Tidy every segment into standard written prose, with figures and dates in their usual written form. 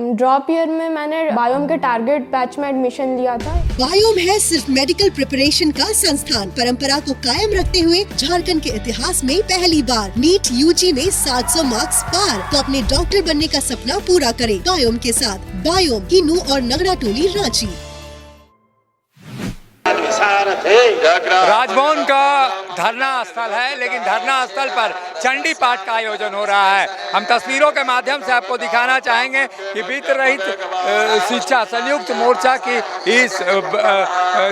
Drop year में मैंने biome के टारगेट बैच में एडमिशन लिया था। बायोम है सिर्फ मेडिकल प्रिपरेशन का संस्थान। परंपरा को कायम रखते हुए झारखंड के इतिहास में पहली बार नीट यूजी में 700 मार्क्स पार। तो अपने डॉक्टर बनने का सपना पूरा करें बायोम के साथ। बायोम किन्नू और नगरा टोली रांची। राजभवन का धरना स्थल है, लेकिन धरना स्थल पर चंडी पाठ का आयोजन हो रहा है। हम तस्वीरों के माध्यम से आपको दिखाना चाहेंगे कि वित्त रहित शिक्षा संयुक्त मोर्चा की इस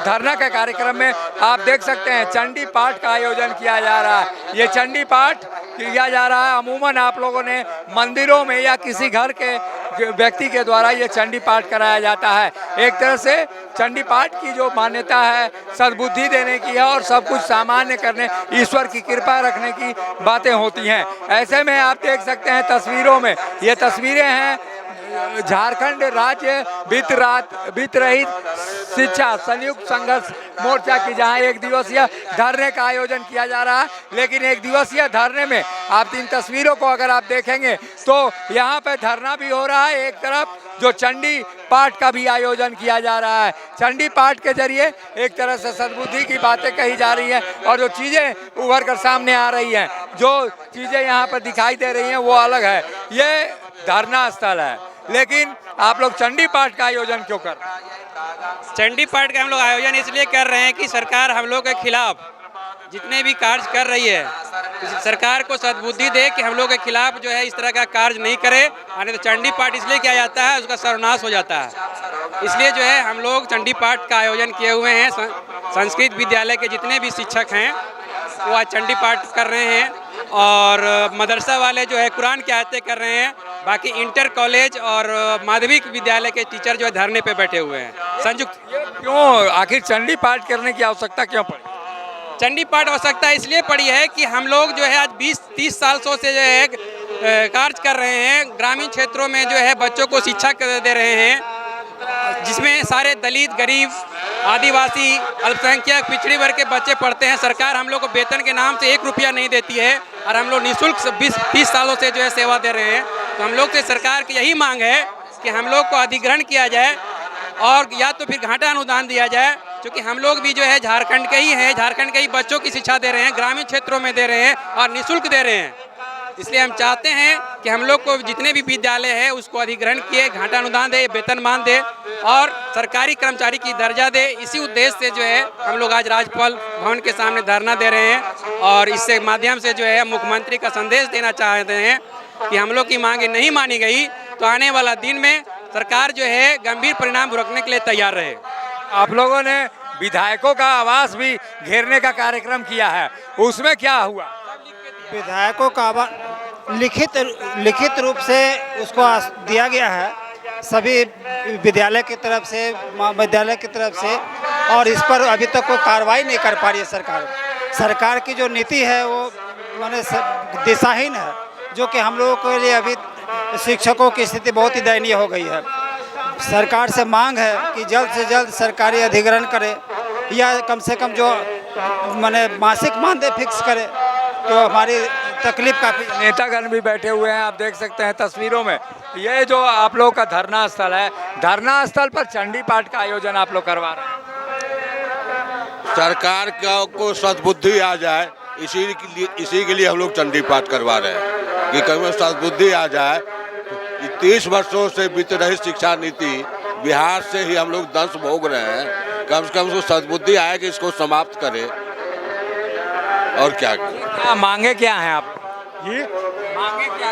धरना के कार्यक्रम में आप देख सकते हैं चंडी पाठ का आयोजन किया जा रहा है। ये चंडी पाठ किया जा रहा है। अमूमन आप लोगों ने मंदिरों में या किसी घर के व्यक्ति के द्वारा ये चंडी पाठ कराया जाता है। एक तरह से चंडी पाठ की जो मान्यता है सद्बुद्धि देने की है और सब कुछ सामान्य करने, ईश्वर की कृपा रखने की बातें होती हैं। ऐसे में आप देख सकते हैं तस्वीरों में, ये तस्वीरें हैं झारखंड राज्य वित्त रहित शिक्षा संयुक्त संघर्ष मोर्चा की, जहां एक दिवसीय धरने का आयोजन किया जा रहा है। लेकिन एक दिवसीय धरने में आप इन तस्वीरों को अगर आप देखेंगे तो यहाँ पे धरना भी हो रहा है, एक तरफ जो चंडी पाठ का भी आयोजन किया जा रहा है। चंडी पाठ के जरिए एक तरह से सद्बुद्धि की बातें कही जा रही हैं और जो चीज़ें उभर कर सामने आ रही हैं, जो चीज़ें यहाँ पर दिखाई दे रही हैं वो अलग है। ये धरना स्थल है, लेकिन आप लोग चंडी पाठ का आयोजन क्यों कर रहे हैं? चंडी पाठ का हम लोग आयोजन इसलिए कर रहे हैं कि सरकार हम लोग के खिलाफ जितने भी कार्य कर रही है, सरकार को सद्बुद्धि दे कि हम लोग के खिलाफ जो है इस तरह का कार्य नहीं करे। यानी तो चंडी पाठ इसलिए किया जाता है, उसका सर्वनाश हो जाता है। इसलिए जो है हम लोग चंडी पाठ का आयोजन किए हुए हैं। संस्कृत विद्यालय के जितने भी शिक्षक हैं वो आज चंडी पाठ कर रहे हैं और मदरसा वाले जो है कुरान की आयतें कर रहे हैं। बाकी इंटर कॉलेज और माध्यमिक विद्यालय के टीचर जो है धरने पे बैठे हुए हैं संयुक्त। क्यों आखिर चंडी पाठ करने की आवश्यकता क्यों पड़ी? चंडी पाठ आवश्यकता इसलिए पड़ी है कि हम लोग जो है आज 20-30 साल से जो है कार्य कर रहे हैं। ग्रामीण क्षेत्रों में जो है बच्चों को शिक्षा दे रहे हैं, जिसमें सारे दलित, गरीब, आदिवासी, अल्पसंख्यक, पिछड़ी वर्ग के बच्चे पढ़ते हैं। सरकार हम लोग को वेतन के नाम से 1 रुपया नहीं देती है और हम लोग निःशुल्क 20-30 सालों से जो है सेवा दे रहे हैं। तो हम लोग से सरकार की यही मांग है कि हम लोग को अधिग्रहण किया जाए और या तो फिर घाटा अनुदान दिया जाए, क्योंकि हम लोग भी जो है झारखंड के ही हैं, झारखंड के ही बच्चों की शिक्षा दे रहे हैं, ग्रामीण क्षेत्रों में दे रहे हैं और निःशुल्क दे रहे हैं। इसलिए हम चाहते हैं कि हम लोग को जितने भी विद्यालय है उसको अधिग्रहण किए, घाटा अनुदान दे, वेतनमान दे और सरकारी कर्मचारी की दर्जा दे। इसी उद्देश्य से जो है हम लोग आज राज्यपाल भवन के सामने धरना दे रहे हैं और इससे माध्यम से जो है मुख्यमंत्री का संदेश देना चाहते हैं कि हम लोग की मांगे नहीं मानी गई तो आने वाला दिन में सरकार जो है गंभीर परिणाम भुगतने के लिए तैयार रहे। आप लोगों ने विधायकों का आवास भी घेरने का कार्यक्रम किया है, उसमें क्या हुआ? विधायकों का आवास लिखित रूप से उसको दिया गया है सभी विद्यालय की तरफ से, महाविद्यालय की तरफ से, और इस पर अभी तक कोई कार्रवाई नहीं कर पा रही है सरकार। सरकार की जो नीति है वो माने दिशाहीन है, जो कि हम लोगों के लिए अभी शिक्षकों की स्थिति बहुत ही दयनीय हो गई है। सरकार से मांग है कि जल्द से जल्द सरकारी अधिग्रहण करे या कम से कम जो माने मासिक मानदेय फिक्स करे तो हमारी तकलीफ काफ़ी। नेतागण भी बैठे हुए हैं, आप देख सकते हैं तस्वीरों में। ये जो आप लोग का धरना स्थल है, धरना स्थल पर चंडी पाठ का आयोजन आप लोग करवा रहे हैं। सरकार को सद्बुद्धि आ जाए, इसी के लिए हम लोग चंडी पाठ करवा रहे हैं कि कभी सद्बुद्धि आ जाए। 30 वर्षों से वित्त रहित शिक्षा नीति बिहार से ही हम लोग दंश भोग रहे हैं। कम से कम उसको सद्बुद्धि आए कि इसको समाप्त करें। और क्या मांगे क्या हैं आप? ये मांगे क्या?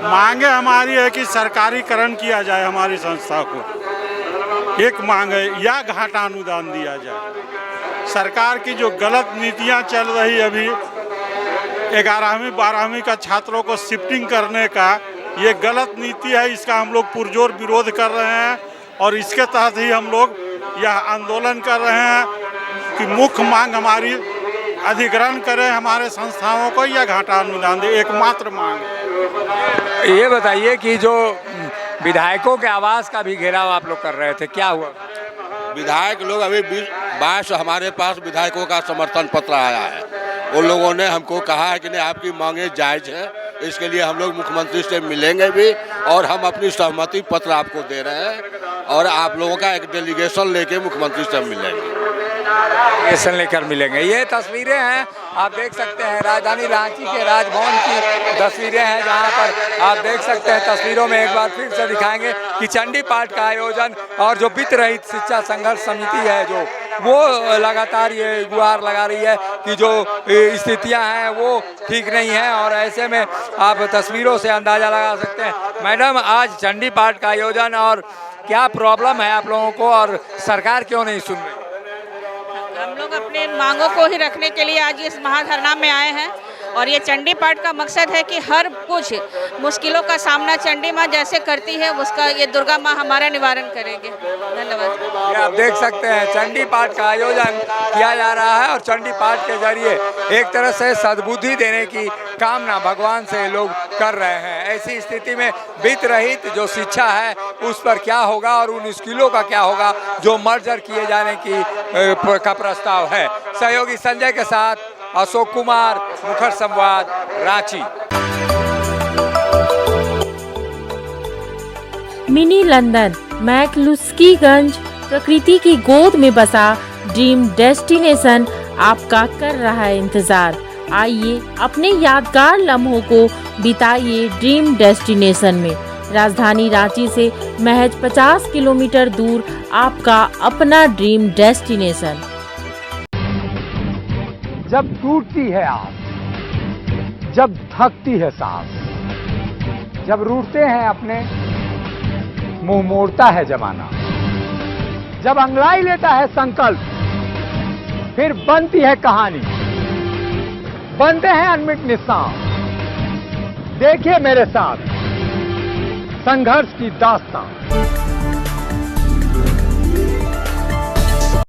मांगे हमारी है कि सरकारीकरण किया जाए हमारी संस्था को, एक मांग है, या घाटा अनुदान दिया जाए। सरकार की जो गलत नीतियां चल रही अभी 11वीं 12वीं का छात्रों को शिफ्टिंग करने का, ये गलत नीति है। इसका हम लोग पुरजोर विरोध कर रहे हैं और इसके तहत ही हम लोग यह आंदोलन कर रहे हैं कि मुख्य मांग हमारी अधिग्रहण करें हमारे संस्थाओं को या घाटा अनुदान दे, एकमात्र मांग है। ये बताइए कि जो विधायकों के आवास का भी घेराव आप लोग कर रहे थे, क्या हुआ? विधायक लोग अभी 22 हमारे पास विधायकों का समर्थन पत्र आया है। उन लोगों ने हमको कहा है कि नहीं आपकी मांगे जायज़ है, इसके लिए हम लोग मुख्यमंत्री से मिलेंगे भी और हम अपनी सहमति पत्र आपको दे रहे हैं और आप लोगों का एक डेलीगेशन लेके मुख्यमंत्री से मिलेंगे। डेलीगेशन लेकर मिलेंगे। ये तस्वीरें हैं, आप देख सकते हैं राजधानी रांची के राजभवन की तस्वीरें हैं, जहां पर आप देख सकते हैं तस्वीरों में एक बार फिर से दिखाएंगे कि चंडी पाठ का आयोजन और जो वित्त रहित शिक्षा संघर्ष समिति है जो वो लगातार ये गुहार लगा रही है कि जो स्थितियां हैं वो ठीक नहीं है। और ऐसे में आप तस्वीरों से अंदाजा लगा सकते हैं। मैडम, आज चंडी पाठ का आयोजन और क्या प्रॉब्लम है आप लोगों को और सरकार क्यों नहीं सुन रही? हम लोग अपने मांगों को ही रखने के लिए आज इस महाधरना में आए हैं और ये चंडी पाठ का मकसद है कि हर कुछ मुश्किलों का सामना चंडी माँ जैसे करती है उसका ये दुर्गा माँ हमारा निवारण करेंगे। धन्यवाद। ये आप देख सकते हैं चंडी पाठ का आयोजन किया जा रहा है और चंडी पाठ के जरिए एक तरह से सद्बुद्धि देने की कामना भगवान से लोग कर रहे हैं। ऐसी स्थिति में वित्त रहित जो शिक्षा है उस पर क्या होगा और उन स्कूलों का क्या होगा जो मर्जर किए जाने की का प्रस्ताव है। सहयोगी संजय के साथ अशोक कुमार, मुखर संवाद, रांची। मिनी लंदन मैक्लुस्कीगंज प्रकृति की गोद में बसा ड्रीम डेस्टिनेशन आपका कर रहा है इंतजार। आइए अपने यादगार लम्हों को बिताइए ड्रीम डेस्टिनेशन में। राजधानी रांची से महज 50 किलोमीटर दूर आपका अपना ड्रीम डेस्टिनेशन। जब टूटती है आस, जब थकती है सांस, जब रूठते हैं अपने, मुंह मोड़ता है जमाना, जब अंगड़ाई लेता है संकल्प, फिर बनती है कहानी, बनते हैं अनमिट निशान। देखिए मेरे साथ संघर्ष की दास्तां।